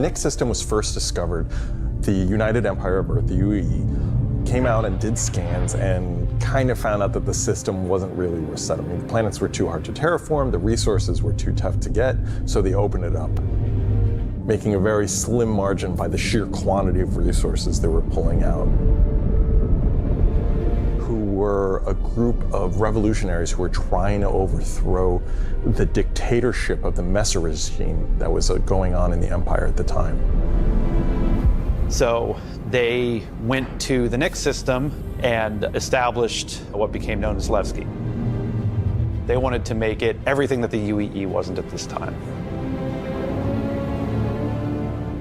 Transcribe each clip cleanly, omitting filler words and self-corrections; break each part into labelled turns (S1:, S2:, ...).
S1: Nix system was first discovered, the United Empire of Earth, the UAE, came out and did scans and kind of found out that the system wasn't really worth settling. The planets were too hard to terraform, the resources were too tough to get, so they opened it up, making a very slim margin by the sheer quantity of resources they were pulling out. Who were a group of revolutionaries who were trying to overthrow the dictatorship of the Messer regime that was going on in the empire at the time.
S2: So they went to the Nix system and established what became known as Levski. They wanted to make it everything that the UEE wasn't at this time.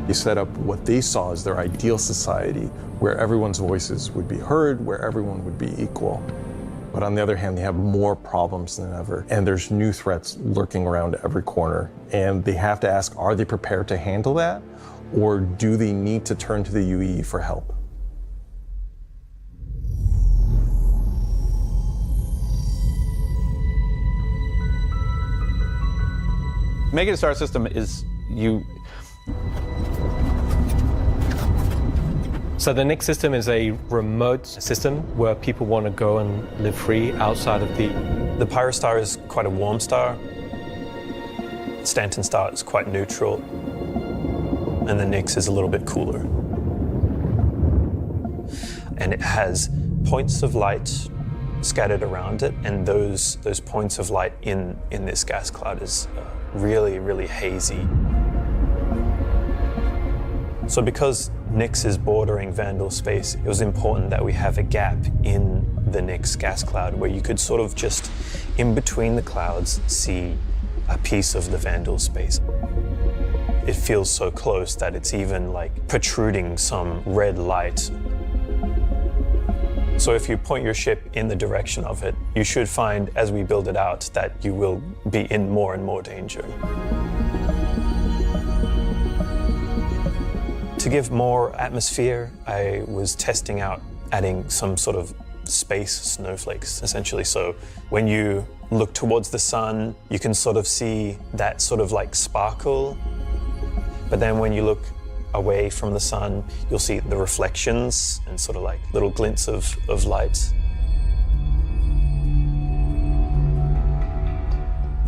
S1: They set up what they saw as their ideal society, where everyone's voices would be heard, where everyone would be equal. But on the other hand, they have more problems than ever, and there's new threats lurking around every corner. And they have to ask, are they prepared to handle that? Or do they need to turn to the UEE for help?
S2: Making a star system is
S3: So the Nix system is a remote system where people want to go and live free outside of the...
S4: The Pyrostar is quite a warm star. Stanton star is quite neutral. And the Nix is a little bit cooler. And it has points of light scattered around it, and those points of light in this gas cloud is really, really hazy. So because Nix is bordering Vandal space, it was important that we have a gap in the Nix gas cloud where you could sort of just, in between the clouds, see a piece of the Vandal space. It feels so close that it's even like protruding some red light. So if you point your ship in the direction of it, you should find, as we build it out, that you will be in more and more danger. To give more atmosphere, I was testing out adding some sort of space snowflakes, essentially. So when you look towards the sun, you can sort of see that sort of like sparkle. But then when you look away from the sun, you'll see the reflections and sort of like little glints of light.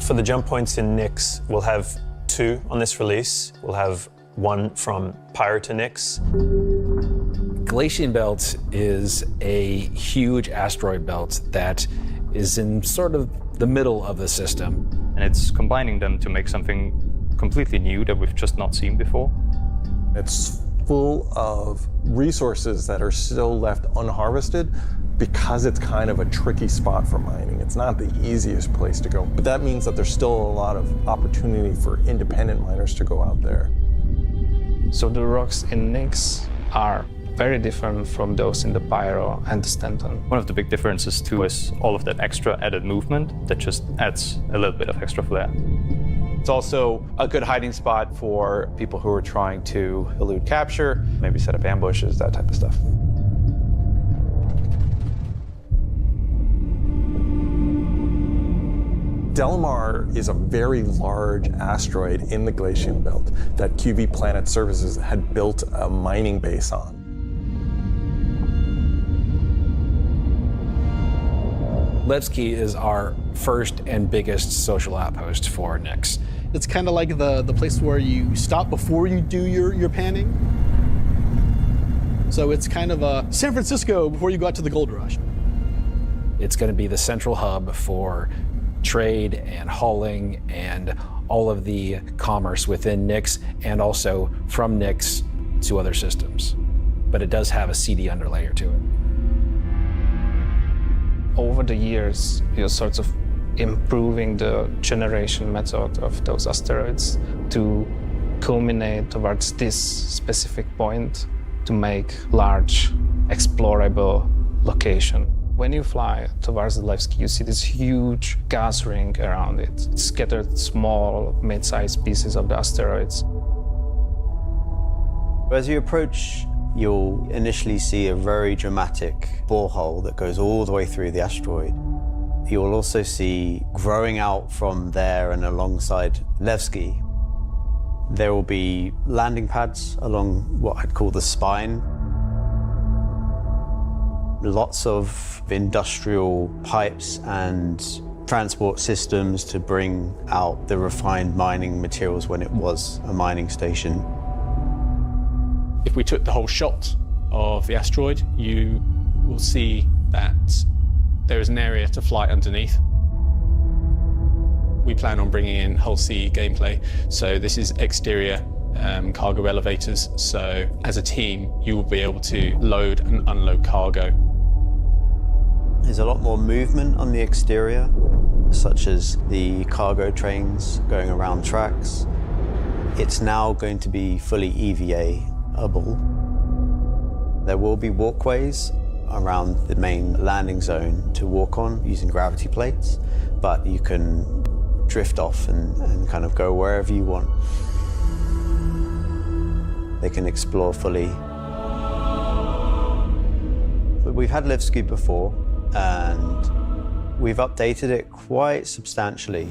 S4: For the jump points in Nix, we'll have 2 on this release. We'll have 1 from Pyro to Nix.
S5: Galatian Belt is a huge asteroid belt that is in sort of the middle of the system.
S6: And it's combining them to make something completely new that we've just not seen before.
S1: It's full of resources that are still left unharvested because it's kind of a tricky spot for mining. It's not the easiest place to go, but that means that there's still a lot of opportunity for independent miners to go out there.
S7: So the rocks in Nix are very different from those in the Pyro and the Stanton.
S6: One of the big differences too is all of that extra added movement that just adds a little bit of extra flair.
S2: It's also a good hiding spot for people who are trying to elude capture, maybe set up ambushes, that type of stuff.
S1: Delamar is a very large asteroid in the Galatian Belt that QV Planet Services had built a mining base on.
S5: Levski is our first and biggest social outpost for Nix.
S8: It's kind of like the place where you stop before you do your panning. So it's kind of a San Francisco before you go out to the gold rush.
S5: It's going to be the central hub for trade and hauling and all of the commerce within Nix and also from Nix to other systems. But it does have a CD underlayer to it.
S7: Over the years, you're sort of improving the generation method of those asteroids to culminate towards this specific point to make large, explorable location. When you fly towards the Levski, you see this huge gas ring around it. It's scattered small, mid-sized pieces of the asteroids.
S9: As you approach, you'll initially see a very dramatic borehole that goes all the way through the asteroid. You'll also see, growing out from there and alongside Levski, There will be landing pads along what I'd call the spine. Lots of industrial pipes and transport systems to bring out the refined mining materials when it was a mining station.
S10: If we took the whole shot of the asteroid, you will see that there is an area to fly underneath. We plan on bringing in hull C gameplay, so this is exterior cargo elevators, so as a team you will be able to load and unload cargo.
S9: There's a lot more movement on the exterior, such as the cargo trains going around tracks. It's now going to be fully EVA-able. There will be walkways around the main landing zone to walk on using gravity plates, but you can drift off and kind of go wherever you want. They can explore fully. But we've had Levski before, and we've updated it quite substantially.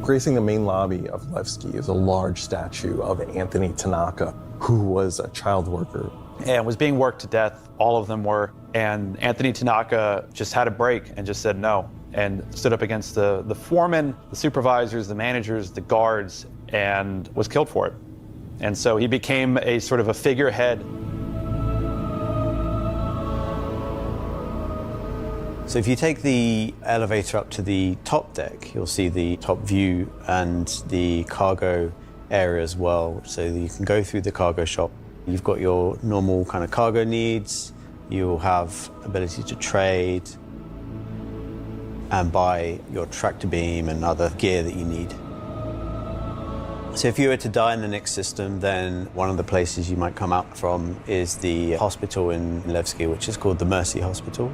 S1: Gracing the main lobby of Levski is a large statue of Anthony Tanaka, who was a child worker.
S2: And was being worked to death, all of them were. And Anthony Tanaka just had a break and just said no, and stood up against the foremen, the supervisors, the managers, the guards, and was killed for it. And so he became a sort of a figurehead.
S9: So if you take the elevator up to the top deck, you'll see the top view and the cargo area as well. So you can go through the cargo shop. You've got your normal kind of cargo needs. You'll have ability to trade and buy your tractor beam and other gear that you need. So if you were to die in the Nix system, then one of the places you might come out from is the hospital in Levski, which is called the Mercy Hospital.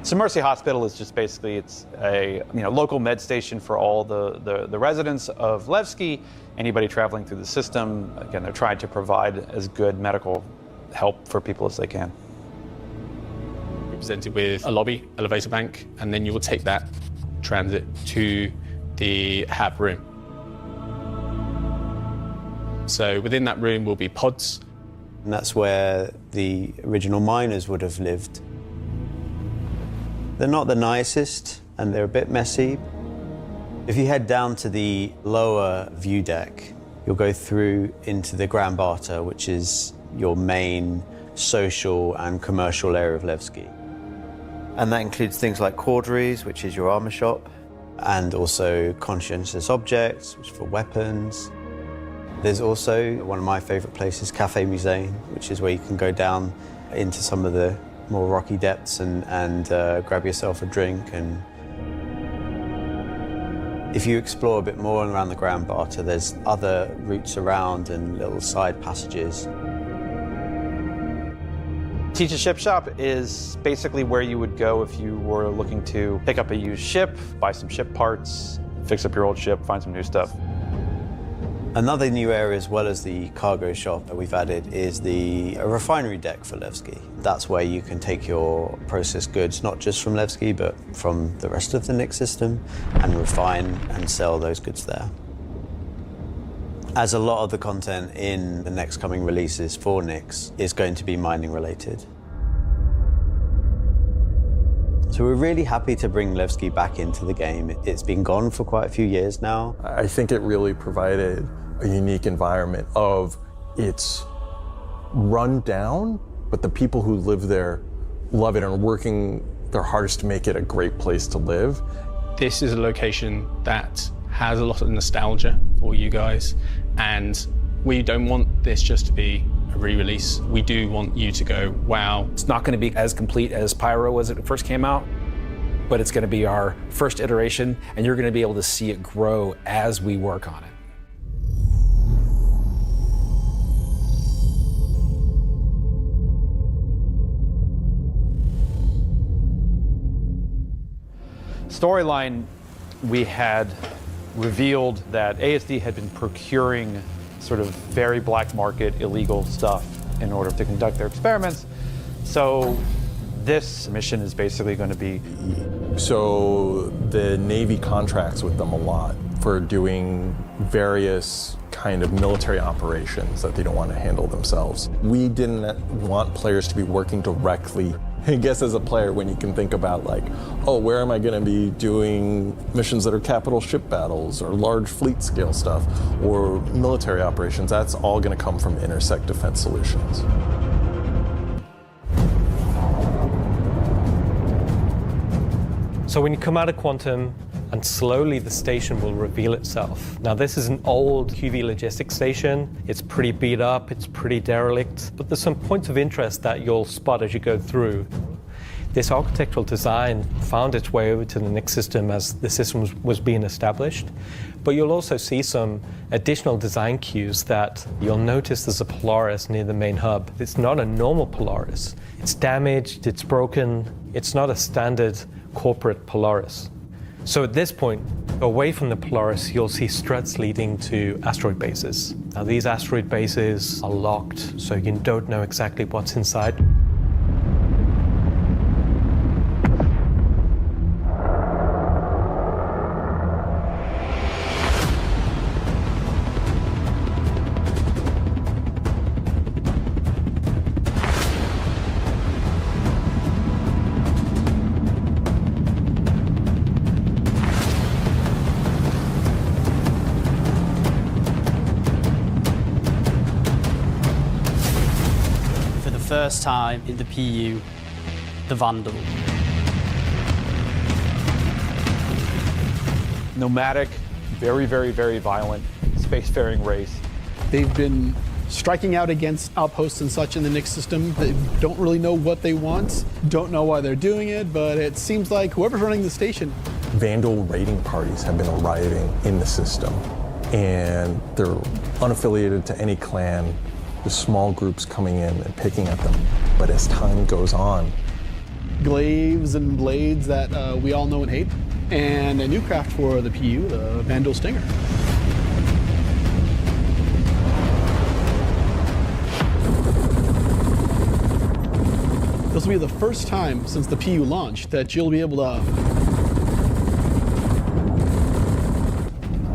S2: So Mercy Hospital is just basically, it's a local med station for all the residents of Levski, anybody traveling through the system. Again, they're trying to provide as good medical help for people as they can.
S10: We're presented with a lobby, elevator bank, and then you will take that transit to the HAB room. So within that room will be pods.
S9: And that's where the original miners would have lived. They're not the nicest, and they're a bit messy. If you head down to the lower view deck, you'll go through into the Grand Barter, which is your main social and commercial area of Levski. And that includes things like Corderies, which is your armor shop, and also conscientious objects, which is for weapons. There's also one of my favorite places, Café Musée, which is where you can go down into some of the more rocky depths and grab yourself a drink. And if you explore a bit more around the Grand Barter, there's other routes around and little side passages.
S2: Teach a Ship Shop is basically where you would go if you were looking to pick up a used ship, buy some ship parts, fix up your old ship, find some new stuff.
S9: Another new area, as well as the cargo shop that we've added, is the refinery deck for Levski. That's where you can take your processed goods, not just from Levski, but from the rest of the Nix system, and refine and sell those goods there. As a lot of the content in the next coming releases for Nix is going to be mining related. So we're really happy to bring Levski back into the game. It's been gone for quite a few years now.
S1: I think it really provided a unique environment of it's run down, but the people who live there love it and are working their hardest to make it a great place to live.
S10: This is a location that has a lot of nostalgia for you guys, and we don't want this just to be a re-release. We do want you to go, wow.
S5: It's not going to be as complete as Pyro was when it first came out, but it's going to be our first iteration, and you're going to be able to see it grow as we work on it.
S2: Storyline, we had revealed that ASD had been procuring sort of very black market illegal stuff in order to conduct their experiments. So this mission is basically going to be...
S1: So the Navy contracts with them a lot for doing various kind of military operations that they don't want to handle themselves. We didn't want players to be working directly. I guess as a player, when you can think about like, oh, where am I going to be doing missions that are capital ship battles or large fleet scale stuff or military operations, that's all going to come from Intersect Defense Solutions.
S3: So when you come out of Quantum, and slowly the station will reveal itself. Now this is an old QV logistics station. It's pretty beat up, it's pretty derelict, but there's some points of interest that you'll spot as you go through. This architectural design found its way over to the Nix system as the system was being established, but you'll also see some additional design cues that you'll notice there's a Polaris near the main hub. It's not a normal Polaris. It's damaged, it's broken, it's not a standard corporate Polaris. So at this point, away from the Polaris, you'll see struts leading to asteroid bases. Now these asteroid bases are locked, so you don't know exactly what's inside.
S11: First time in the PU, the Vandal.
S2: Nomadic, very, very, very violent spacefaring race.
S8: They've been striking out against outposts and such in the Nix system. They don't really know what they want, don't know why they're doing it, but it seems like whoever's running the station.
S1: Vandal raiding parties have been arriving in the system, and they're unaffiliated to any clan. The small groups coming in and picking at them. But as time goes on,
S8: Glaives and blades that we all know and hate, and a new craft for the PU, the Vandal Stinger. This will be the first time since the PU launched that you'll be able to...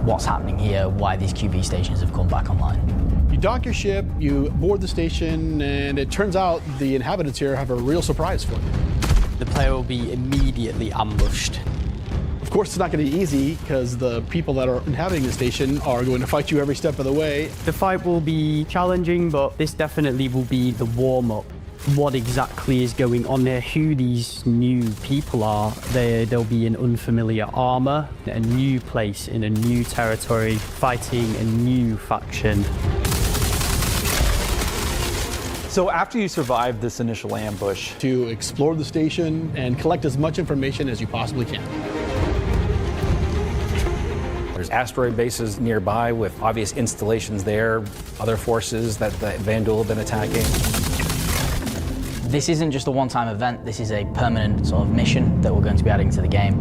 S11: What's happening here, why these QV stations have come back online.
S8: You dock your ship, you board the station, and it turns out the inhabitants here have a real surprise for you.
S11: The player will be immediately ambushed.
S8: Of course, it's not going to be easy, because the people that are inhabiting the station are going to fight you every step of the way.
S12: The fight will be challenging, but this definitely will be the warm-up. What exactly is going on there, who these new people are. There'll be an unfamiliar armor, a new place in a new territory, fighting a new faction.
S2: So after you survive this initial ambush,
S8: to explore the station and collect as much information as you possibly can.
S5: There's asteroid bases nearby with obvious installations there, other forces that the Vandal have been attacking.
S11: This isn't just a one-time event, this is a permanent sort of mission that we're going to be adding to the game.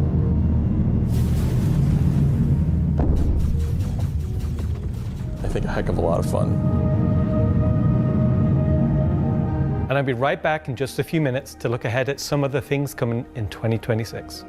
S1: I think a heck of a lot of fun.
S3: And I'll be right back in just a few minutes to look ahead at some of the things coming in 2026.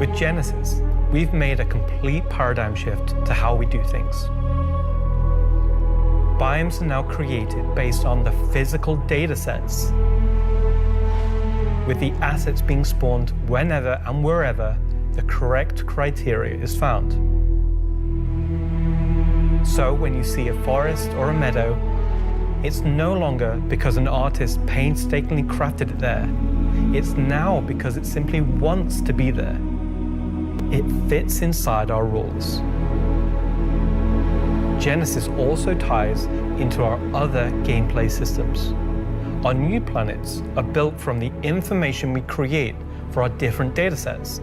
S3: With Genesis, we've made a complete paradigm shift to how we do things. Biomes are now created based on the physical data sets, with the assets being spawned whenever and wherever the correct criteria is found. So when you see a forest or a meadow, it's no longer because an artist painstakingly crafted it there. It's now because it simply wants to be there. It fits inside our rules. Genesis also ties into our other gameplay systems. Our new planets are built from the information we create for our different datasets,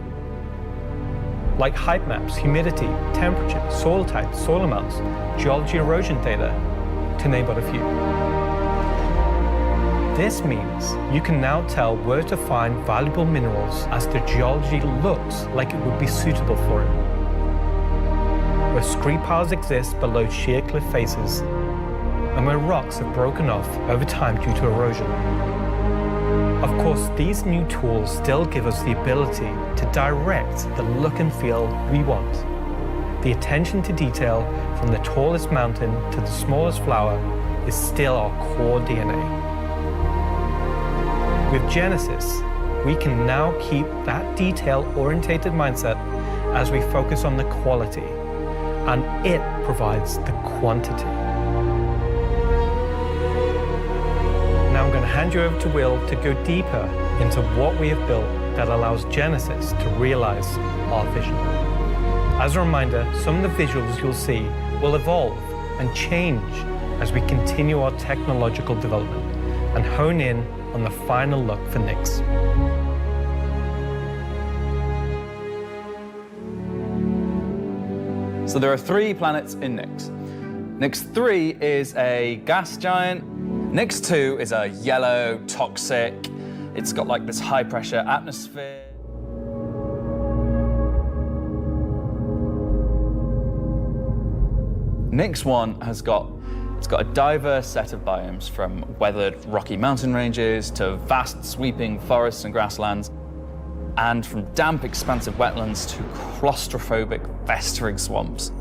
S3: like height maps, humidity, temperature, soil type, soil amounts, geology erosion data, to name but a few. This means you can now tell where to find valuable minerals as the geology looks like it would be suitable for it. Where scree piles exist below sheer cliff faces, and where rocks have broken off over time due to erosion. Of course, these new tools still give us the ability to direct the look and feel we want. The attention to detail from the tallest mountain to the smallest flower is still our core DNA. With Genesis, we can now keep that detail-orientated mindset as we focus on the quality, and it provides the quantity. Now I'm going to hand you over to Will to go deeper into what we have built that allows Genesis to realize our vision. As a reminder, some of the visuals you'll see will evolve and change as we continue our technological development and hone in on the final look for Nyx.
S13: So there are 3 planets in Nyx. Nyx 3 is a gas giant. Nyx 2 is a yellow, toxic. It's got like this high pressure atmosphere. Nyx 1 has got a diverse set of biomes, from weathered rocky mountain ranges to vast sweeping forests and grasslands, and from damp expansive wetlands to claustrophobic festering swamps.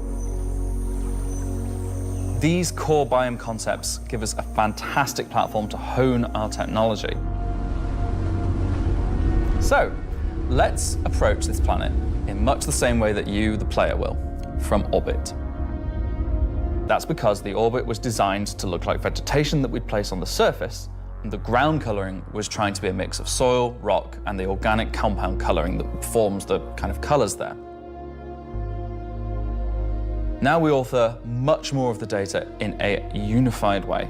S13: These core biome concepts give us a fantastic platform to hone our technology. So, let's approach this planet in much the same way that you, the player, will, from orbit. That's because the orbit was designed to look like vegetation that we'd place on the surface, and the ground coloring was trying to be a mix of soil, rock, and the organic compound coloring that forms the kind of colors there. Now we author much more of the data in a unified way.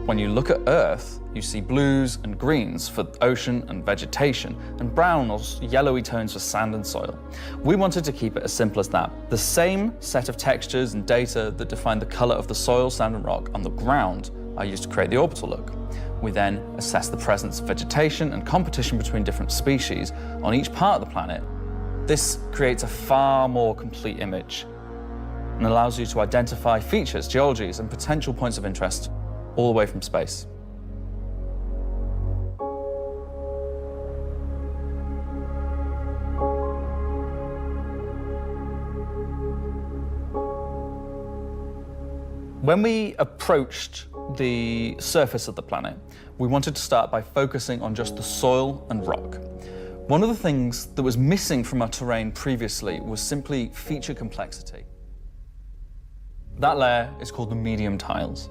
S13: When you look at Earth, you see blues and greens for ocean and vegetation, and brown or yellowy tones for sand and soil. We wanted to keep it as simple as that. The same set of textures and data that define the color of the soil, sand, and rock on the ground are used to create the orbital look. We then assess the presence of vegetation and competition between different species on each part of the planet. This creates a far more complete image and allows you to identify features, geologies, and potential points of interest all the way from space. When we approached the surface of the planet, we wanted to start by focusing on just the soil and rock. One of the things that was missing from our terrain previously was simply feature complexity. That layer is called the medium tiles.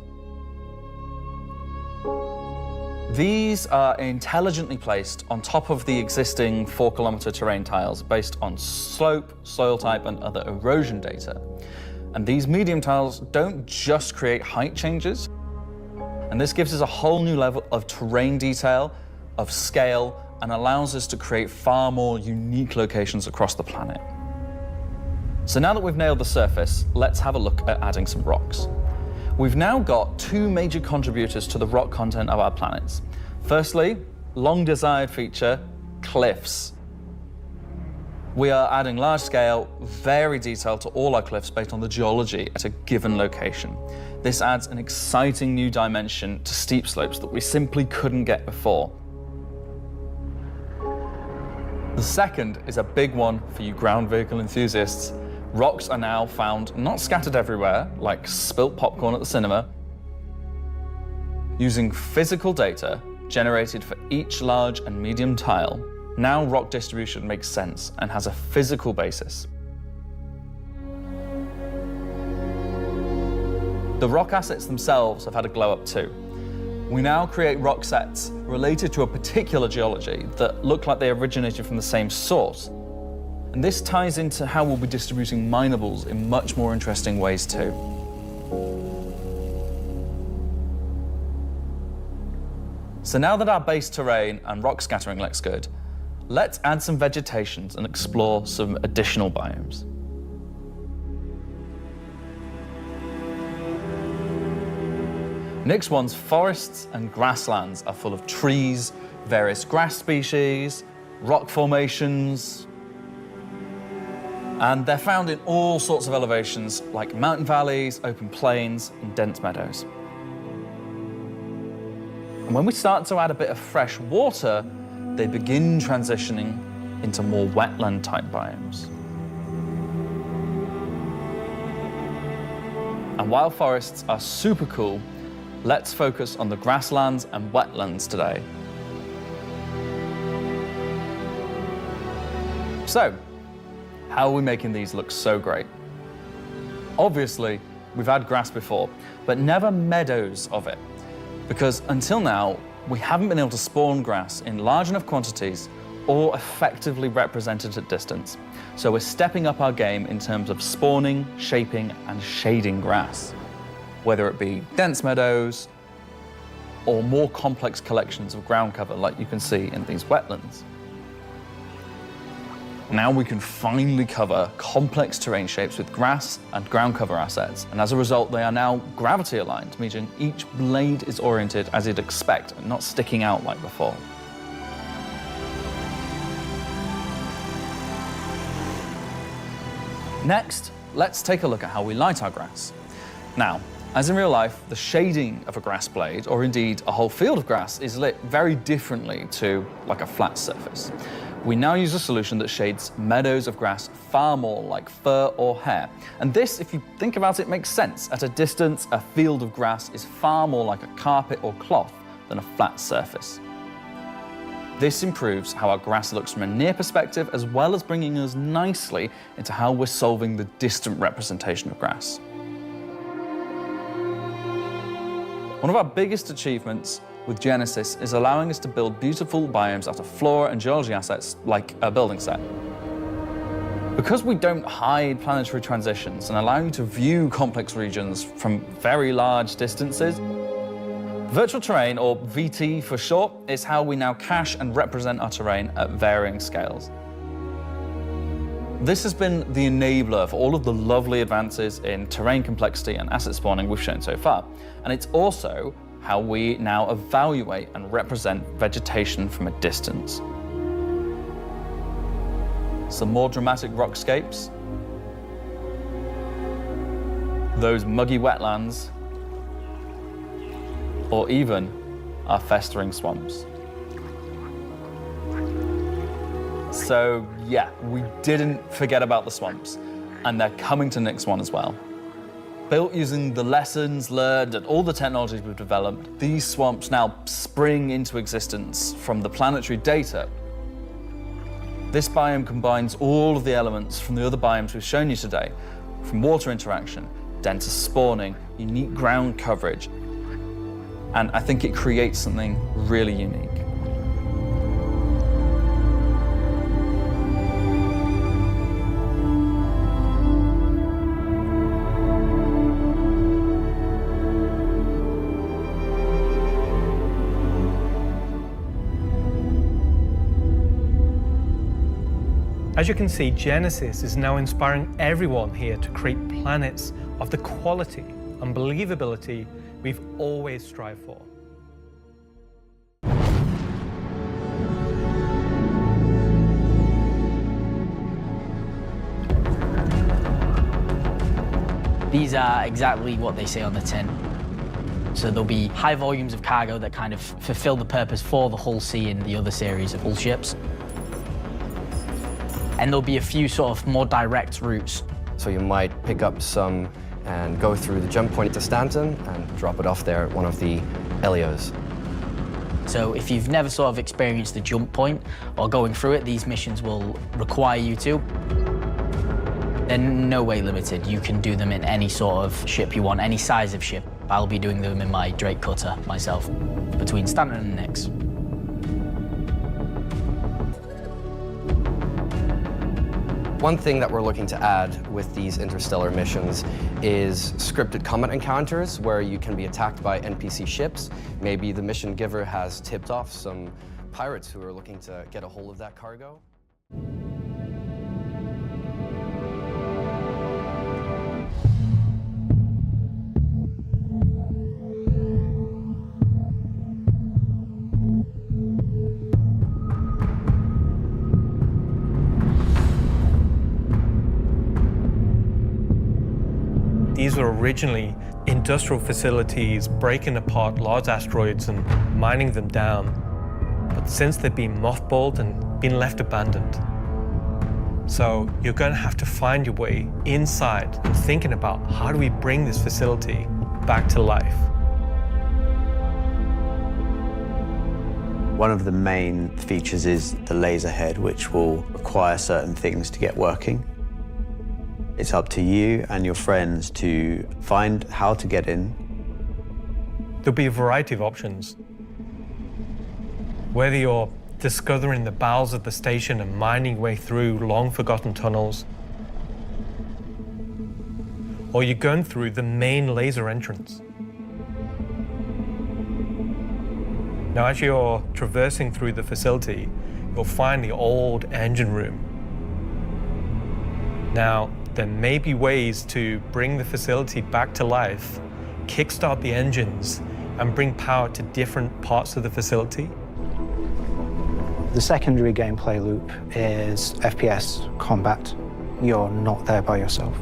S13: These are intelligently placed on top of the existing 4-kilometer terrain tiles based on slope, soil type, and other erosion data. And these medium tiles don't just create height changes, and this gives us a whole new level of terrain detail, of scale, and allows us to create far more unique locations across the planet. So now that we've nailed the surface, let's have a look at adding some rocks. We've now got 2 major contributors to the rock content of our planets. Firstly, long-desired feature, cliffs. We are adding large-scale, very detailed to all our cliffs based on the geology at a given location. This adds an exciting new dimension to steep slopes that we simply couldn't get before. The second is a big one for you ground vehicle enthusiasts. Rocks are now found not scattered everywhere, like spilt popcorn at the cinema. Using physical data generated for each large and medium tile, now rock distribution makes sense and has a physical basis. The rock assets themselves have had a glow up too. We now create rock sets related to a particular geology that look like they originated from the same source. And this ties into how we'll be distributing minables in much more interesting ways too. So now that our base terrain and rock scattering looks good, let's add some vegetation and explore some additional biomes. Nyx 1's forests and grasslands are full of trees, various grass species, rock formations, and they're found in all sorts of elevations like mountain valleys, open plains, and dense meadows. And when we start to add a bit of fresh water, they begin transitioning into more wetland-type biomes. And while forests are super cool, let's focus on the grasslands and wetlands today. So, how are we making these look so great? Obviously, we've had grass before, but never meadows of it. Because until now, we haven't been able to spawn grass in large enough quantities or effectively represented at distance. So we're stepping up our game in terms of spawning, shaping, and shading grass, whether it be dense meadows or more complex collections of ground cover like you can see in these wetlands. Now we can finally cover complex terrain shapes with grass and ground cover assets, and as a result they are now gravity aligned, meaning each blade is oriented as you'd expect and not sticking out like before. Next, let's take a look at how we light our grass. Now, as in real life, the shading of a grass blade, or indeed a whole field of grass, is lit very differently to like a flat surface. We now use a solution that shades meadows of grass far more like fur or hair. And this, if you think about it, makes sense. At a distance, a field of grass is far more like a carpet or cloth than a flat surface. This improves how our grass looks from a near perspective, as well as bringing us nicely into how we're solving the distant representation of grass. One of our biggest achievements with Genesis is allowing us to build beautiful biomes out of flora and geology assets like a building set. Because we don't hide planetary transitions and allow you to view complex regions from very large distances, virtual terrain, or VT for short, is how we now cache and represent our terrain at varying scales. This has been the enabler for all of the lovely advances in terrain complexity and asset spawning we've shown so far. And it's also how we now evaluate and represent vegetation from a distance. Some more dramatic rockscapes, those muggy wetlands, or even our festering swamps. So yeah, we didn't forget about the swamps, and they're coming to Nyx 1 as well. Built using the lessons learned and all the technologies we've developed, these swamps now spring into existence from the planetary data. This biome combines all of the elements from the other biomes we've shown you today, from water interaction, denser spawning, unique ground coverage, and I think it creates something really unique.
S3: As you can see, Genesis is now inspiring everyone here to create planets of the quality and believability we've always strived for.
S11: These are exactly what they say on the tin. So there'll be high volumes of cargo that kind of fulfill the purpose for the Hull C and the other series of Hull ships. And there'll be a few sort of more direct routes.
S14: So you might pick up some and go through the jump point to Stanton and drop it off there at one of the LEOs.
S11: So if you've never sort of experienced the jump point or going through it, these missions will require you to. They're no way limited. You can do them in any sort of ship you want, any size of ship. I'll be doing them in my Drake cutter myself, between Stanton and Nyx.
S14: One thing that we're looking to add with these interstellar missions is scripted combat encounters where you can be attacked by NPC ships. Maybe the mission giver has tipped off some pirates who are looking to get a hold of that cargo.
S3: these were originally industrial facilities breaking apart large asteroids and mining them down. But since they've been mothballed and been left abandoned. So you're going to have to find your way inside and thinking about how do we bring this facility back to life.
S9: One of the main features is the laser head, which will require certain things to get working. It's up to you and your friends to find how to get in.
S3: There'll be a variety of options. Whether you're discovering the bowels of the station and mining your way through long-forgotten tunnels, or you're going through the main laser entrance. Now, as you're traversing through the facility, you'll find the old engine room. Now, there may be ways to bring the facility back to life, kickstart the engines, and bring power to different parts of the facility.
S15: The secondary gameplay loop is FPS combat. You're not there by yourself.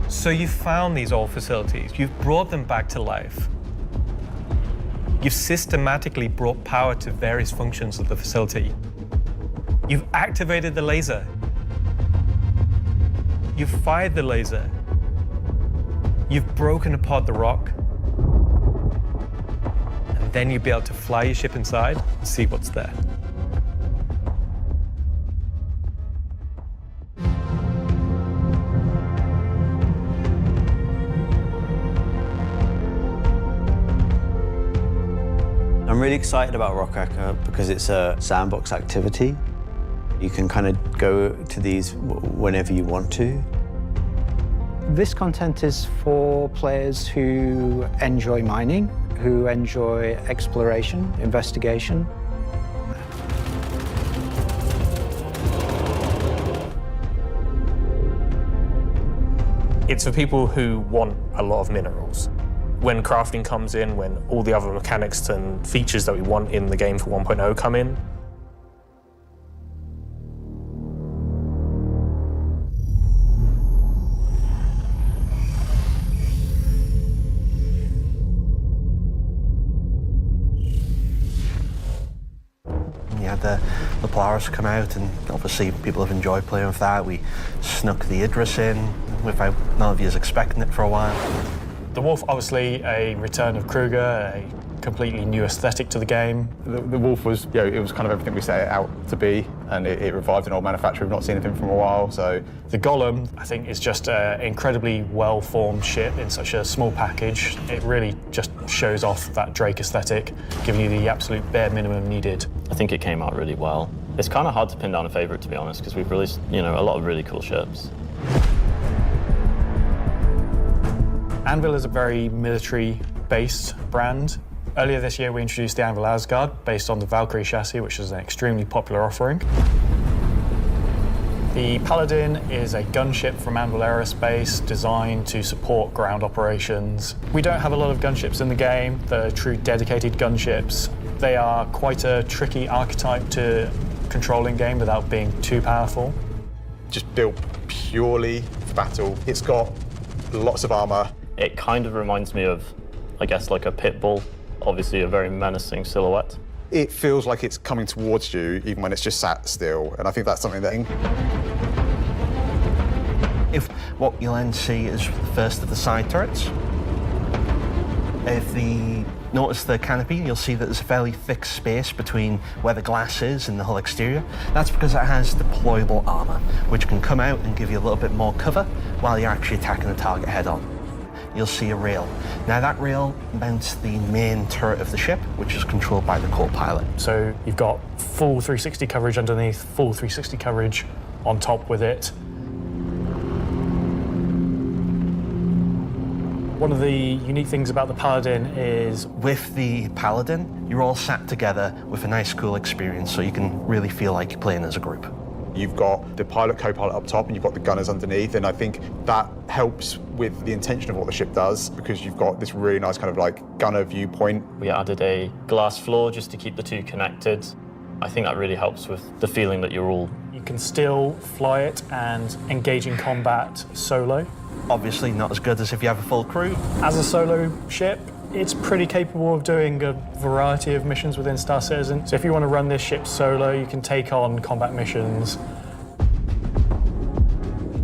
S3: So you've found these old facilities, you've brought them back to life. You've systematically brought power to various functions of the facility. You've activated the laser. You've fired the laser. You've broken apart the rock. And then you'll be able to fly your ship inside and see what's there.
S9: I'm really excited about Rockracker because it's a sandbox activity. You can kind of go to these whenever you want to.
S15: This content is for players who enjoy mining, who enjoy exploration, investigation.
S16: It's for people who want a lot of minerals. When crafting comes in, when all the other mechanics and features that we want in the game for 1.0 come in.
S17: You had the Polaris come out, and obviously people have enjoyed playing with that. We snuck the Idris in without none of you expecting it for a while.
S10: The Wolf, obviously a return of Kruger, a completely new aesthetic to the game.
S18: The Wolf was, it was kind of everything we set it out to be, and it revived an old manufacturer we've not seen anything from a while, so.
S10: The Golem, I think, is just an incredibly well-formed ship in such a small package. It really just shows off that Drake aesthetic, giving you the absolute bare minimum needed.
S19: I think it came out really well. It's kind of hard to pin down a favorite, to be honest, because we've released, a lot of really cool ships.
S10: Anvil is a very military-based brand. Earlier this year, we introduced the Anvil Asgard, based on the Valkyrie chassis, which is an extremely popular offering. The Paladin is a gunship from Anvil Aerospace, designed to support ground operations. We don't have a lot of gunships in the game that are true dedicated gunships. They are quite a tricky archetype to control in game without being too powerful.
S18: Just built purely for battle. It's got lots of armor.
S19: It kind of reminds me of, I guess, like a pit bull, obviously a very menacing silhouette.
S18: It feels like it's coming towards you, even when it's just sat still, and I think that's something that...
S17: If what you'll then see is the first of the side turrets. If you notice the canopy, you'll see that there's a fairly thick space between where the glass is and the whole exterior. That's because it has deployable armor, which can come out and give you a little bit more cover while you're actually attacking the target head on. You'll see a rail. Now that rail mounts the main turret of the ship, which is controlled by the co-pilot.
S10: So you've got full 360 coverage underneath, full 360 coverage on top with it. One of the unique things about the Paladin is...
S17: With the Paladin, you're all sat together with a nice, cool experience, so you can really feel like you're playing as a group.
S18: You've got the pilot, co-pilot up top, and you've got the gunners underneath, and I think that helps with the intention of what the ship does, because you've got this really nice kind of like gunner viewpoint.
S19: We added a glass floor just to keep the two connected. I think that really helps with the feeling that you're all...
S10: You can still fly it and engage in combat solo.
S17: Obviously not as good as if you have a full crew.
S10: As a solo ship, it's pretty capable of doing a variety of missions within Star Citizen. So if you want to run this ship solo, you can take on combat missions.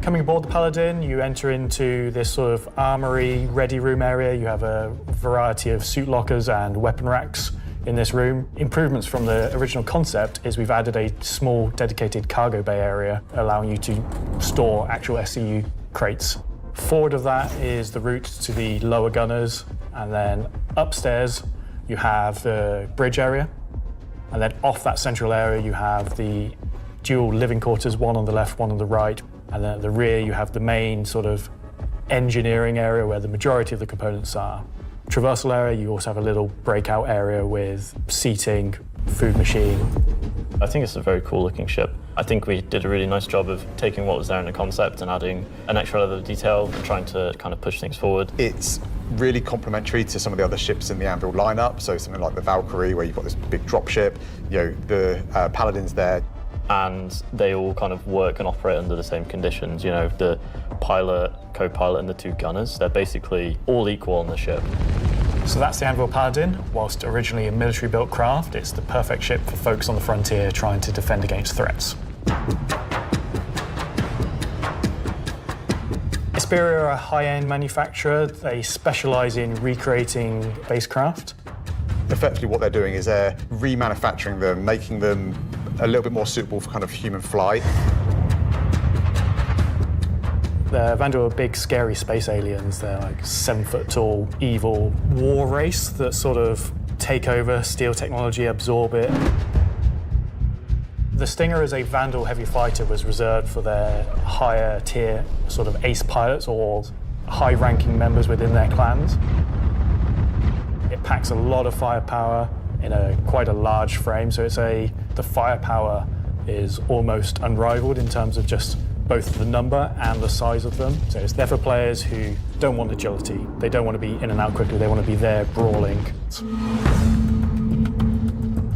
S10: Coming aboard the Paladin, you enter into this sort of armory, ready room area. You have a variety of suit lockers and weapon racks in this room. Improvements from the original concept is we've added a small dedicated cargo bay area, allowing you to store actual SCU crates. Forward of that is the route to the lower gunners, and then upstairs you have the bridge area, and then off that central area you have the dual living quarters, one on the left, one on the right, and then at the rear you have the main sort of engineering area where the majority of the components are. Traversal area, you also have a little breakout area with seating, food machine.
S19: I think it's a very cool looking ship. I think we did a really nice job of taking what was there in the concept and adding an extra level of detail and trying to kind of push things forward.
S18: It's really complementary to some of the other ships in the Anvil lineup, so something like the Valkyrie, where you've got this big drop ship, the Paladin's there.
S19: And they all kind of work and operate under the same conditions. The pilot, co-pilot, and the two gunners, they're basically all equal on the ship.
S10: So that's the Anvil Paladin. Whilst originally a military-built craft, it's the perfect ship for folks on the frontier trying to defend against threats. Xperia are a high-end manufacturer. They specialize in recreating spacecraft.
S18: Effectively what they're doing is they're remanufacturing them, making them a little bit more suitable for kind of human flight.
S10: The Vanduul are big, scary space aliens. They're like 7-foot-tall, evil war race that sort of take over, steal technology, absorb it. The Stinger as a Vanduul heavy fighter was reserved for their higher tier sort of ace pilots or high-ranking members within their clans. It packs a lot of firepower in quite a large frame, so the firepower is almost unrivaled in terms of just both the number and the size of them. So it's there for players who don't want agility. They don't want to be in and out quickly. They want to be there brawling.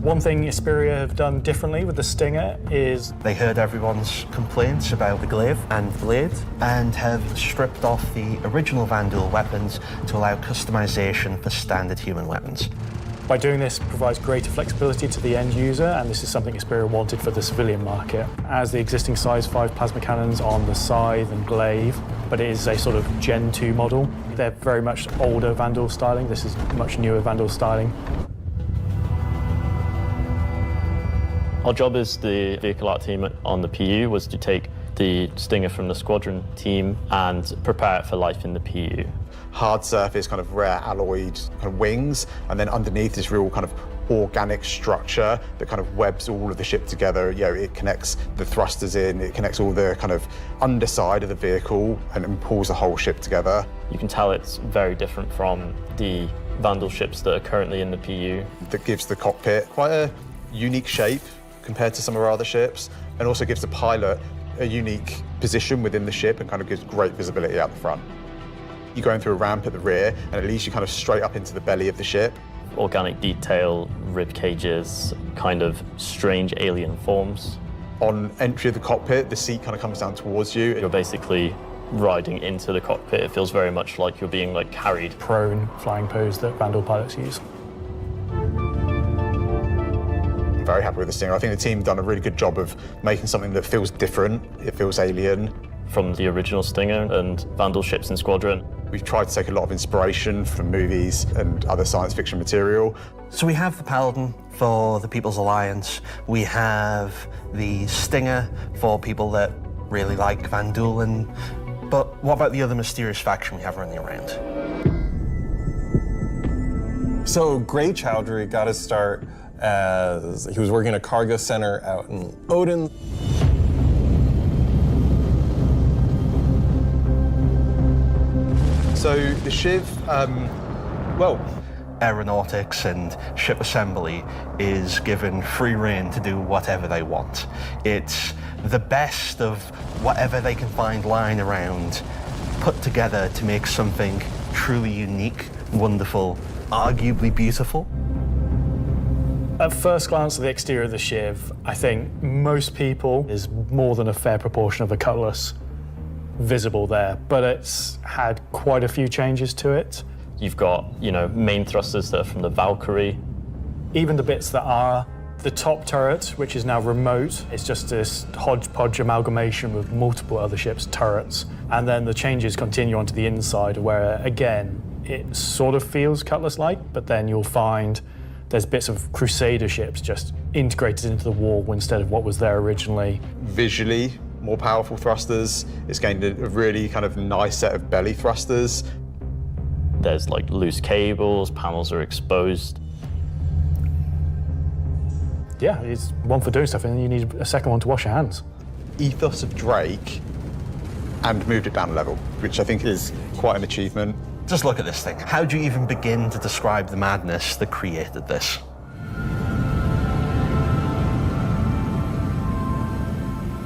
S10: One thing Xperia have done differently with the Stinger is
S17: they heard everyone's complaints about the glaive and the blade and have stripped off the original Vanduul weapons to allow customization for standard human weapons.
S10: By doing this, it provides greater flexibility to the end user, and this is something Xperia wanted for the civilian market. As the existing size 5 plasma cannons on the Scythe and Glaive, but it is a sort of Gen 2 model. They're very much older Vanduul styling. This is much newer Vanduul styling.
S19: Our job as the vehicle art team on the PU was to take the Stinger from the squadron team and prepare it for life in the PU.
S18: Hard surface, kind of rare alloyed kind of wings, and then underneath this real kind of organic structure that kind of webs all of the ship together. It connects the thrusters in, it connects all the kind of underside of the vehicle and pulls the whole ship together.
S19: You can tell it's very different from the Vanduul ships that are currently in the PU.
S18: That gives the cockpit quite a unique shape compared to some of our other ships, and also gives the pilot a unique position within the ship and kind of gives great visibility out the front. You're going through a ramp at the rear, and at least you're kind of straight up into the belly of the ship.
S19: Organic detail, rib cages, kind of strange alien forms.
S18: On entry of the cockpit, the seat kind of comes down towards you.
S19: You're basically riding into the cockpit. It feels very much like you're being carried.
S10: Prone flying pose that Vanduul pilots use.
S18: I'm very happy with the Stinger. I think the team done a really good job of making something that feels different. It feels alien.
S19: From the original Stinger and Vanduul ships in Squadron.
S18: We've tried to take a lot of inspiration from movies and other science fiction material.
S17: So we have the Paladin for the People's Alliance. We have the Stinger for people that really like Vanduul. But what about the other mysterious faction we have running around?
S1: So Gray Chowdhury got his start as he was working at a cargo center out in Odin.
S18: So the Shiv, well,
S17: aeronautics and ship assembly is given free rein to do whatever they want. It's the best of whatever they can find lying around, put together to make something truly unique, wonderful, arguably beautiful.
S10: At first glance at the exterior of the Shiv, I think most people is more than a fair proportion of a cutlass visible there, but it's had quite a few changes to it.
S19: You've got, main thrusters that are from the Valkyrie.
S10: Even the bits that are the top turret, which is now remote, it's just this hodgepodge amalgamation with multiple other ships' turrets. And then the changes continue onto the inside where, again, it sort of feels cutlass-like, but then you'll find there's bits of Crusader ships just integrated into the wall instead of what was there originally.
S18: Visually, more powerful thrusters. It's gained a really kind of nice set of belly thrusters.
S19: There's like loose cables, panels are exposed.
S10: Yeah, it's one for doing stuff, and then you need a second one to wash your hands.
S18: Ethos of Drake, and moved it down a level, which I think is quite an achievement.
S17: Just look at this thing. How do you even begin to describe the madness that created this?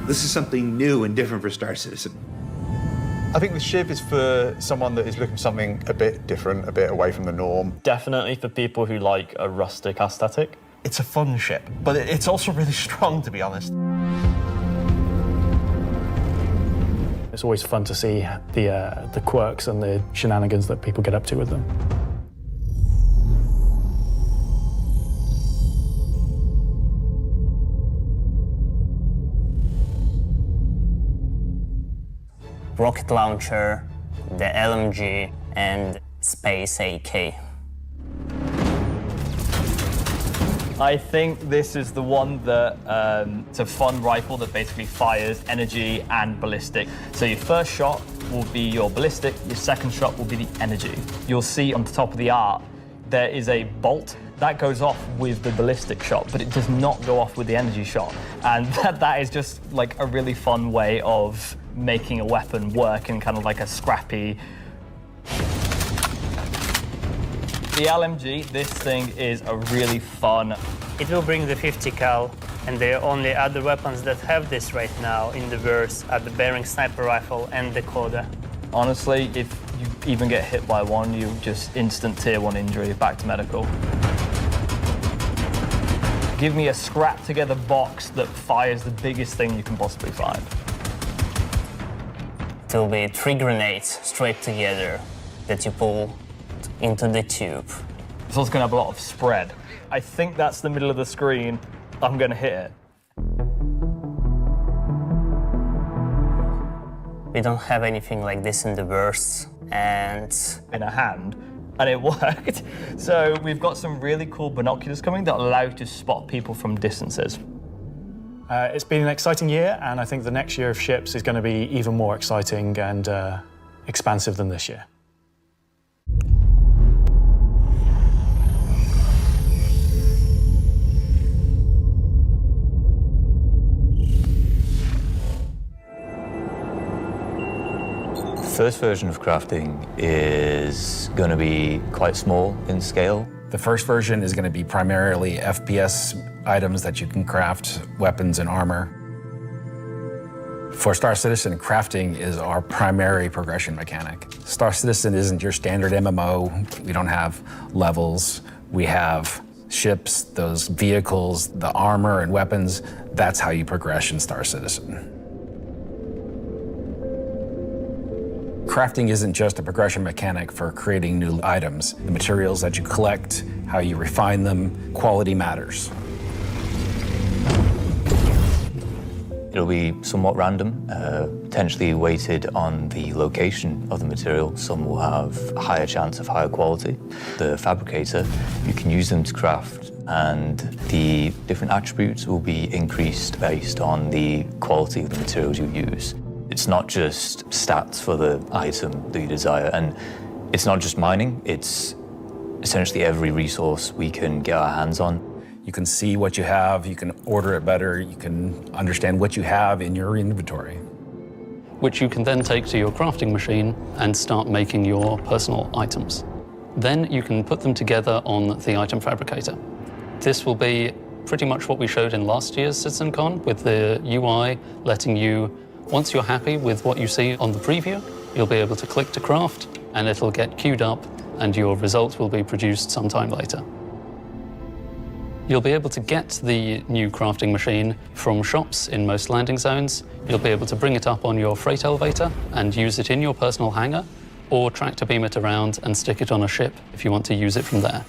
S20: This is something new and different for Star Citizen.
S18: I think the Shiv is for someone that is looking for something a bit different, a bit away from the norm.
S19: Definitely for people who like a rustic aesthetic.
S17: It's a fun ship, but it's also really strong, to be honest.
S10: It's always fun to see the quirks and the shenanigans that people get up to with them.
S21: Rocket launcher, the LMG, and Space AK.
S22: I think this is the one that, it's a fun rifle that basically fires energy and ballistic. So your first shot will be your ballistic, your second shot will be the energy. You'll see on the top of the art, there is a bolt that goes off with the ballistic shot, but it does not go off with the energy shot. And that is just like a really fun way of making a weapon work in kind of like a scrappy. The LMG, this thing is a really fun.
S23: It will bring the 50 cal, and the only other weapons that have this right now in the verse are the Bearing Sniper Rifle and the Coda.
S22: Honestly, if you even get hit by one, you just instant tier 1 injury, back to medical. Give me a scrap together box that fires the biggest thing you can possibly find.
S21: It will be 3 grenades straight together that you pull into the tube.
S22: It's also going to have a lot of spread. I think that's the middle of the screen. I'm going to hit it.
S21: We don't have anything like this in the verse, and...
S22: in a hand, and it worked. So we've got some really cool binoculars coming that allow you to spot people from distances.
S10: It's been an exciting year, and I think the next year of ships is going to be even more exciting and expansive than this year.
S24: First version of crafting is going to be quite small in scale.
S5: The first version is going to be primarily FPS items that you can craft, weapons and armor. For Star Citizen, crafting is our primary progression mechanic. Star Citizen isn't your standard MMO. We don't have levels. We have ships, those vehicles, the armor and weapons. That's how you progress in Star Citizen. Crafting isn't just a progression mechanic for creating new items. The materials that you collect, how you refine them, quality matters.
S24: It'll be somewhat random, potentially weighted on the location of the material. Some will have a higher chance of higher quality. The fabricator, you can use them to craft, and the different attributes will be increased based on the quality of the materials you use. It's not just stats for the item that you desire, and it's not just mining, it's essentially every resource we can get our hands on.
S5: You can see what you have, you can order it better, you can understand what you have in your inventory.
S25: Which you can then take to your crafting machine and start making your personal items.
S4: Then you can put them together on the item fabricator. This will be pretty much what we showed in last year's CitizenCon, with the UI letting you, once you're happy with what you see on the preview, you'll be able to click to craft, and it'll get queued up, and your result will be produced sometime later. You'll be able to get the new crafting machine from shops in most landing zones. You'll be able to bring it up on your freight elevator and use it in your personal hangar, or tractor beam it around and stick it on a ship if you want to use it from there.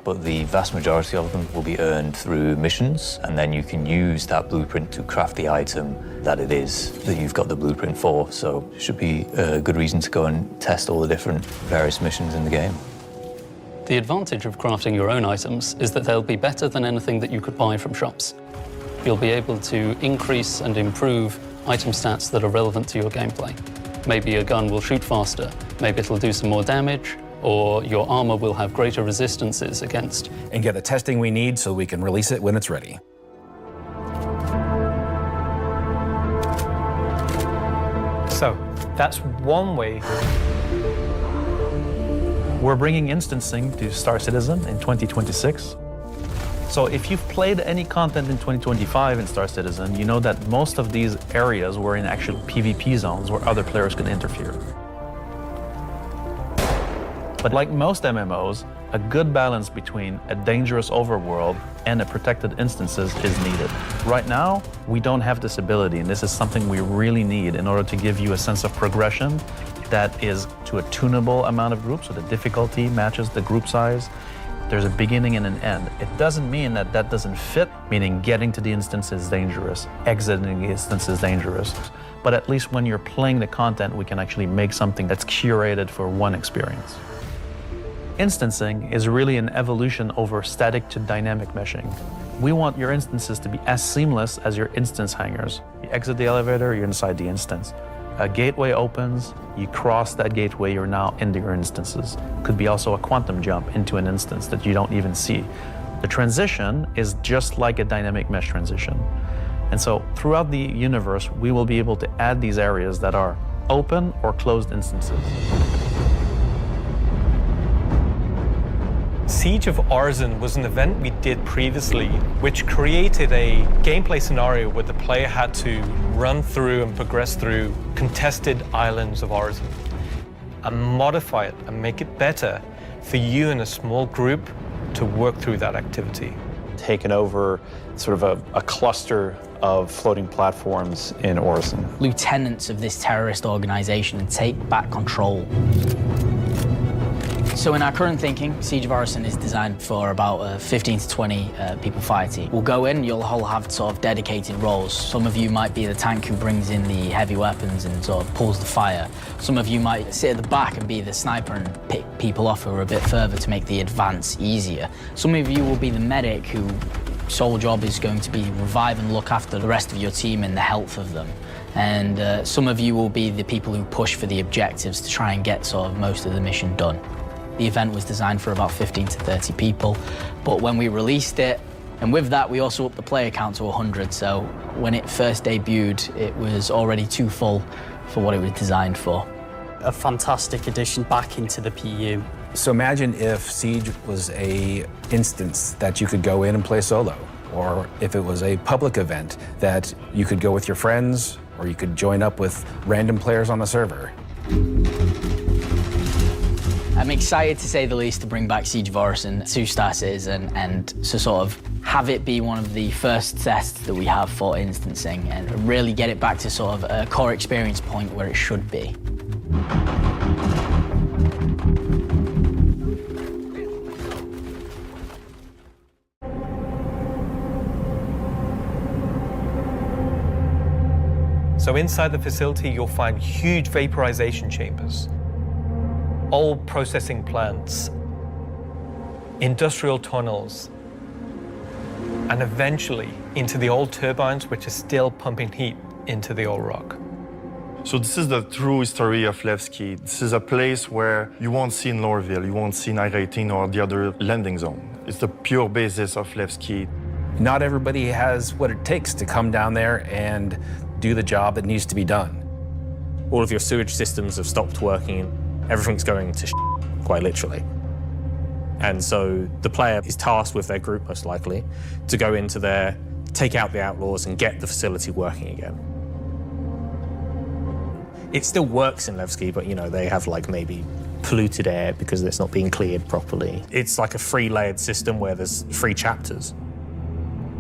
S24: But the vast majority of them will be earned through missions, and then you can use that blueprint to craft the item that it is that you've got the blueprint for. So it should be a good reason to go and test all the different various missions in the game.
S4: The advantage of crafting your own items is that they'll be better than anything that you could buy from shops. You'll be able to increase and improve item stats that are relevant to your gameplay. Maybe a gun will shoot faster, maybe it'll do some more damage, or your armor will have greater resistances against.
S5: And get the testing we need so we can release it when it's ready.
S3: So that's one way.
S6: We're bringing instancing to Star Citizen in 2026. So if you've played any content in 2025 in Star Citizen, you know that most of these areas were in actual PvP zones where other players could interfere. But like most MMOs, a good balance between a dangerous overworld and a protected instances is needed. Right now, we don't have this ability, and this is something we really need in order to give you a sense of progression that is to a tunable amount of groups, so the difficulty matches the group size. There's a beginning and an end. It doesn't mean that that doesn't fit, meaning getting to the instance is dangerous, exiting the instance is dangerous. But at least when you're playing the content, we can actually make something that's curated for one experience. Instancing is really an evolution over static to dynamic meshing. We want your instances to be as seamless as your instance hangars. You exit the elevator, you're inside the instance. A gateway opens, you cross that gateway, you're now into your instances. Could be also a quantum jump into an instance that you don't even see. The transition is just like a dynamic mesh transition. And so throughout the universe, we will be able to add these areas that are open or closed instances.
S3: Siege of Orison was an event we did previously, which created a gameplay scenario where the player had to run through and progress through contested islands of Orison and modify it and make it better for you in a small group to work through that activity.
S2: Taken over sort of a cluster of floating platforms in Orison.
S11: Lieutenants of this terrorist organization and take back control. So in our current thinking, Siege of Orison is designed for about 15 to 20 people fighting. We'll go in, you'll all have sort of dedicated roles. Some of you might be the tank who brings in the heavy weapons and sort of pulls the fire. Some of you might sit at the back and be the sniper and pick people off who are a bit further to make the advance easier. Some of you will be the medic whose sole job is going to be revive and look after the rest of your team and the health of them. And some of you will be the people who push for the objectives to try and get sort of most of the mission done. The event was designed for about 15 to 30 people, but when we released it, and with that we also upped the player count to 100, so when it first debuted, it was already too full for what it was designed for.
S7: A fantastic addition back into the PU.
S5: So imagine if Siege was a instance that you could go in and play solo, or if it was a public event that you could go with your friends, or you could join up with random players on the server.
S11: I'm excited to say the least to bring back Siege of Orison to Star Citizen and to sort of have it be one of the first tests that we have for instancing and really get it back to sort of a core experience point where it should be.
S3: So inside the facility, you'll find huge vaporization chambers, old processing plants, industrial tunnels, and eventually into the old turbines which are still pumping heat into the old rock.
S12: So this is the true history of Levski. This is a place where you won't see in Lorville, you won't see in I-18 or the other landing zone. It's the pure basis of Levski.
S5: Not everybody has what it takes to come down there and do the job that needs to be done.
S16: all of your sewage systems have stopped working, everything's going to quite literally. And so the player is tasked with their group, most likely, to go into there, take out the outlaws and get the facility working again. It still works in Levski, but they have like maybe polluted air because it's not being cleared properly. It's like a 3-layered system where there's 3 chapters.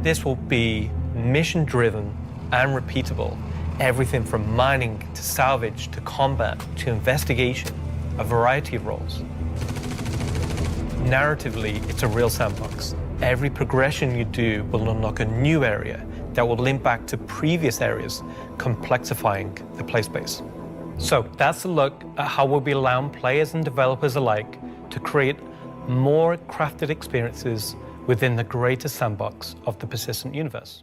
S3: This will be mission-driven and repeatable. Everything from mining to salvage to combat to investigation, a variety of roles. Narratively, it's a real sandbox. Every progression you do will unlock a new area that will link back to previous areas, complexifying the play space. So that's a look at how we'll be allowing players and developers alike to create more crafted experiences within the greater sandbox of the persistent universe.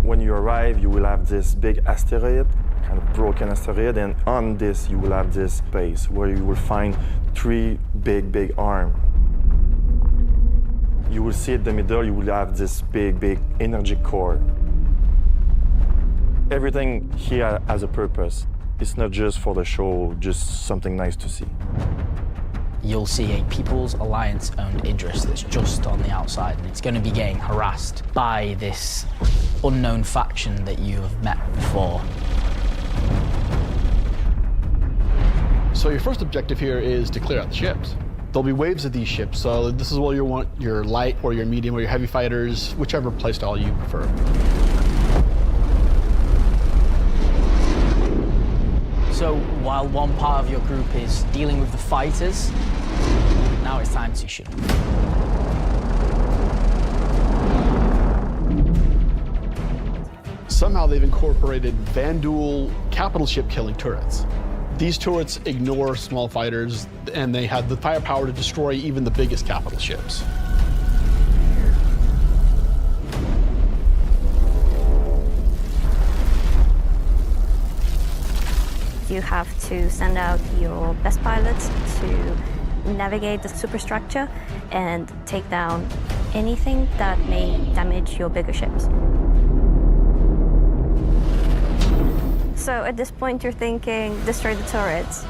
S12: When you arrive, you will have this big asteroid, kind of broken asteroid, and on this you will have this space where you will find 3 big arms. You will see in the middle, you will have this big energy core. Everything here has a purpose. It's not just for the show, just something nice to see.
S11: You'll see a People's Alliance-owned Idris that's just on the outside, and it's going to be getting harassed by this unknown faction that you have met before.
S8: So your first objective here is to clear out the ships. There'll be waves of these ships, so this is where you want your light or your medium or your heavy fighters, whichever playstyle you prefer.
S11: So while one part of your group is dealing with the fighters, now it's time to shoot.
S8: Somehow they've incorporated Vanduul capital ship killing turrets. These turrets ignore small fighters, and they have the firepower to destroy even the biggest capital ships.
S9: You have to send out your best pilots to navigate the superstructure and take down anything that may damage your bigger ships. So at this point, you're thinking, destroy the turrets.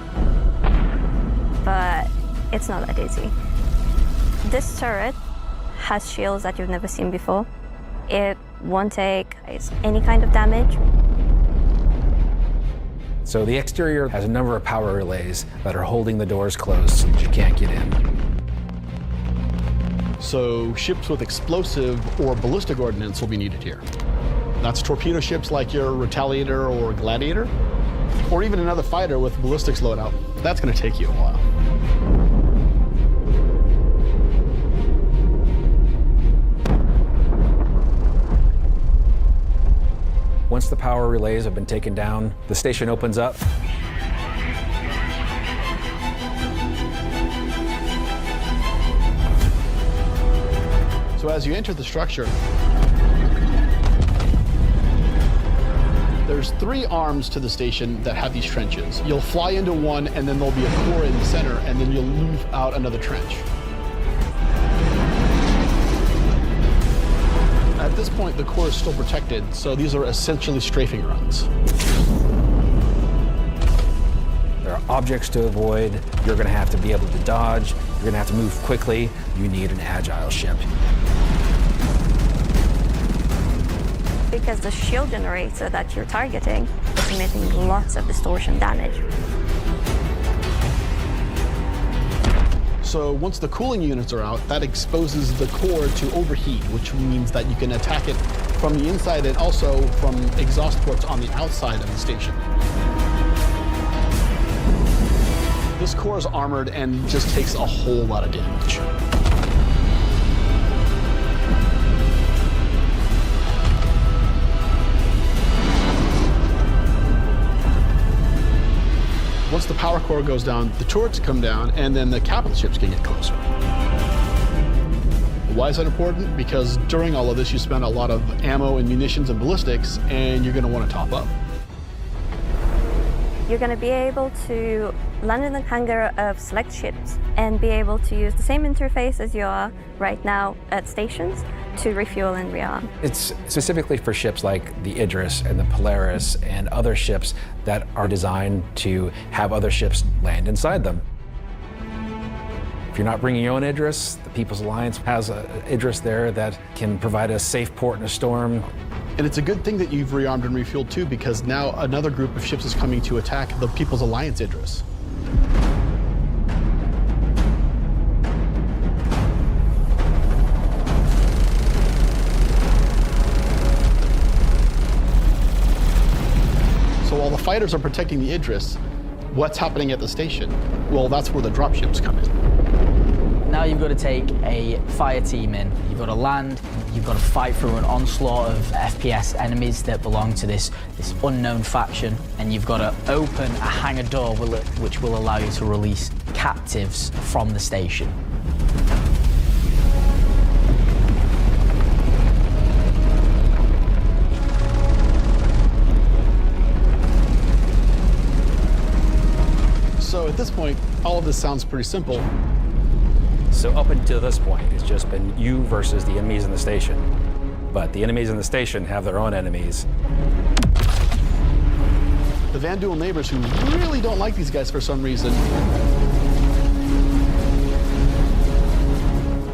S9: But it's not that easy. This turret has shields that you've never seen before. It won't take any kind of damage.
S5: So the exterior has a number of power relays that are holding the doors closed so that you can't get in.
S8: So ships with explosive or ballistic ordnance will be needed here. That's torpedo ships like your Retaliator or Gladiator, or even another fighter with ballistics loadout. That's going to take you a while.
S5: Once the power relays have been taken down, the station opens up.
S8: So as you enter the structure, there's 3 arms to the station that have these trenches. You'll fly into one, and then there'll be a core in the center, and then you'll move out another trench. At this point, the core is still protected, so these are essentially strafing runs.
S5: There are objects to avoid. You're going to have to be able to dodge. You're going to have to move quickly. You need an agile ship.
S9: Because the shield generator that you're targeting is emitting lots of distortion damage.
S8: So once the cooling units are out, that exposes the core to overheat, which means that you can attack it from the inside and also from exhaust ports on the outside of the station. This core is armored and just takes a whole lot of damage. Once the power core goes down, the turrets come down, and then the capital ships can get closer. Why is that important? Because during all of this, you spend a lot of ammo and munitions and ballistics, and you're going to want to top up.
S9: You're going to be able to land in the hangar of select ships and be able to use the same interface as you are right now at stations to refuel and rearm.
S5: It's specifically for ships like the Idris and the Polaris and other ships that are designed to have other ships land inside them. If you're not bringing your own Idris, the People's Alliance has an Idris there that can provide a safe port in a storm.
S8: And it's a good thing that you've rearmed and refueled too, because now another group of ships is coming to attack the People's Alliance Idris. So while the fighters are protecting the Idris, what's happening at the station? Well, that's where the dropships come in.
S11: Now you've got to take a fire team in. You've got to land, you've got to fight through an onslaught of FPS enemies that belong to this unknown faction, and you've got to open a hangar door which will allow you to release captives from the station.
S8: So at this point, all of this sounds pretty simple.
S5: So up until this point, it's just been you versus the enemies in the station. But the enemies in the station have their own enemies.
S8: The Van Duel neighbors who really don't like these guys for some reason.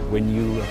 S5: When you